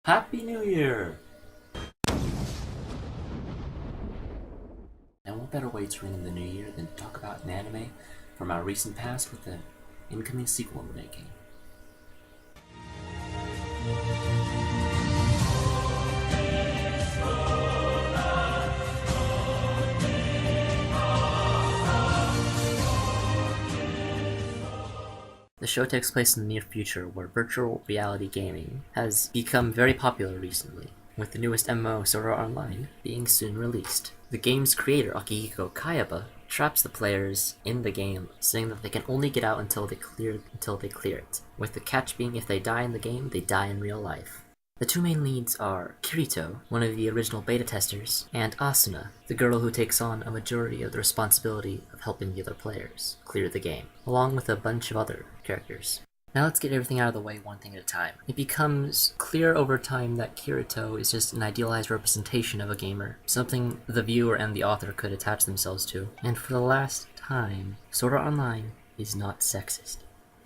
Happy New Year! And what better way to ring in the new year than to talk about an anime from our recent past with the incoming sequel we're making. The show takes place in the near future where virtual reality gaming has become very popular recently, with the newest MMO, Sword Art Online, being soon released. The game's creator, Akihiko Kayaba, traps the players in the game, saying that they can only get out until they clear it, with the catch being if they die in the game, they die in real life. The two main leads are Kirito, one of the original beta testers, and Asuna, the girl who takes on a majority of the responsibility of helping the other players clear the game, along with a bunch of other characters. Now let's get everything out of the way one thing at a time. It becomes clear over time that Kirito is just an idealized representation of a gamer, something the viewer and the author could attach themselves to. And for the last time, Sword Art Online is not sexist.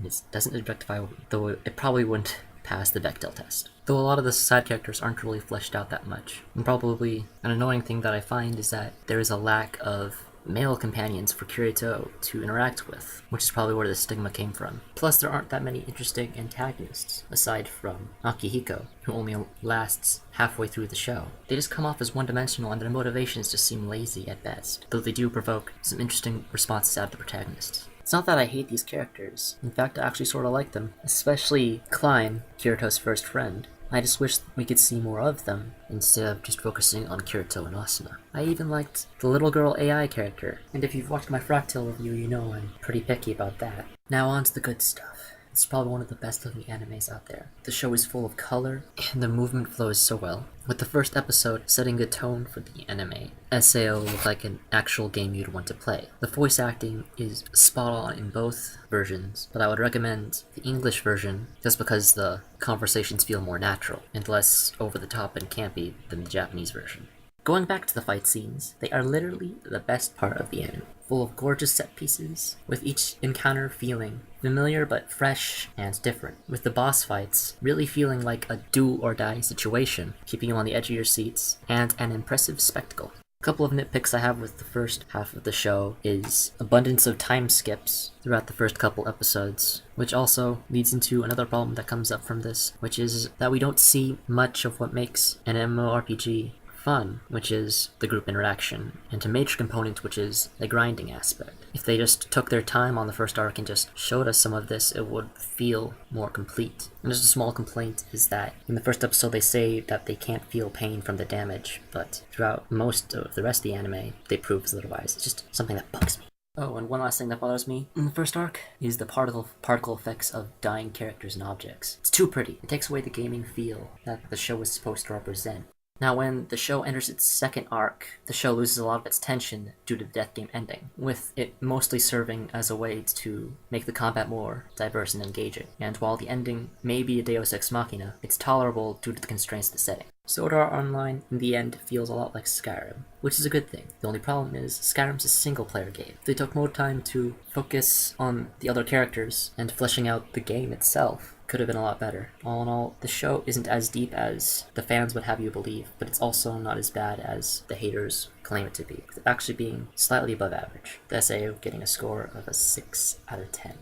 It doesn't objectify women, though it probably wouldn't pass the Bechdel test. Though a lot of the side characters aren't really fleshed out that much. And probably an annoying thing that I find is that there is a lack of male companions for Kirito to interact with, which is probably where the stigma came from. Plus, there aren't that many interesting antagonists, aside from Akihiko, who only lasts halfway through the show. They just come off as one-dimensional and their motivations just seem lazy at best, though they do provoke some interesting responses out of the protagonists. It's not that I hate these characters. In fact, I actually sorta like them, especially Klein, Kirito's first friend. I just wish we could see more of them, instead of just focusing on Kirito and Asuna. I even liked the little girl AI character, and if you've watched my Fractal review, you know I'm pretty picky about that. Now on to the good stuff. It's probably one of the best looking animes out there. The show is full of color, and the movement flows so well, with the first episode setting the tone for the anime. SAO looked like an actual game you'd want to play. The voice acting is spot on in both versions, but I would recommend the English version just because the conversations feel more natural and less over the top and campy than the Japanese version. Going back to the fight scenes, they are literally the best part of the anime, full of gorgeous set pieces, with each encounter feeling familiar but fresh and different, with the boss fights really feeling like a do-or-die situation, keeping you on the edge of your seats, and an impressive spectacle. A couple of nitpicks I have with the first half of the show is abundance of time skips throughout the first couple episodes, which also leads into another problem that comes up from this, which is that we don't see much of what makes an MMORPG fun, which is the group interaction, and a major component, which is the grinding aspect. If they just took their time on the first arc and just showed us some of this, it would feel more complete. And just a small complaint is that in the first episode they say that they can't feel pain from the damage, but throughout most of the rest of the anime, they prove otherwise. It's just something that bugs me. Oh, and one last thing that bothers me in the first arc is the particle effects of dying characters and objects. It's too pretty. It takes away the gaming feel that the show is supposed to represent. Now, when the show enters its second arc, the show loses a lot of its tension due to the death game ending, with it mostly serving as a way to make the combat more diverse and engaging. And while the ending may be a Deus Ex Machina, it's tolerable due to the constraints of the setting. Sword Art Online, in the end, feels a lot like Skyrim, which is a good thing. The only problem is, Skyrim's a single-player game. If they took more time to focus on the other characters and fleshing out the game itself, could have been a lot better. All in all, the show isn't as deep as the fans would have you believe, but it's also not as bad as the haters claim it to be, with it actually being slightly above average, the SAO getting a score of a 6 out of 10.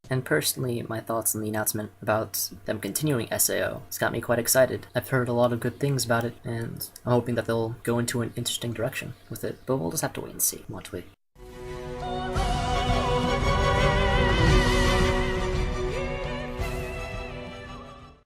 And personally, my thoughts on the announcement about them continuing SAO has got me quite excited. I've heard a lot of good things about it, and I'm hoping that they'll go into an interesting direction with it, but we'll just have to wait and see. We'll have to wait.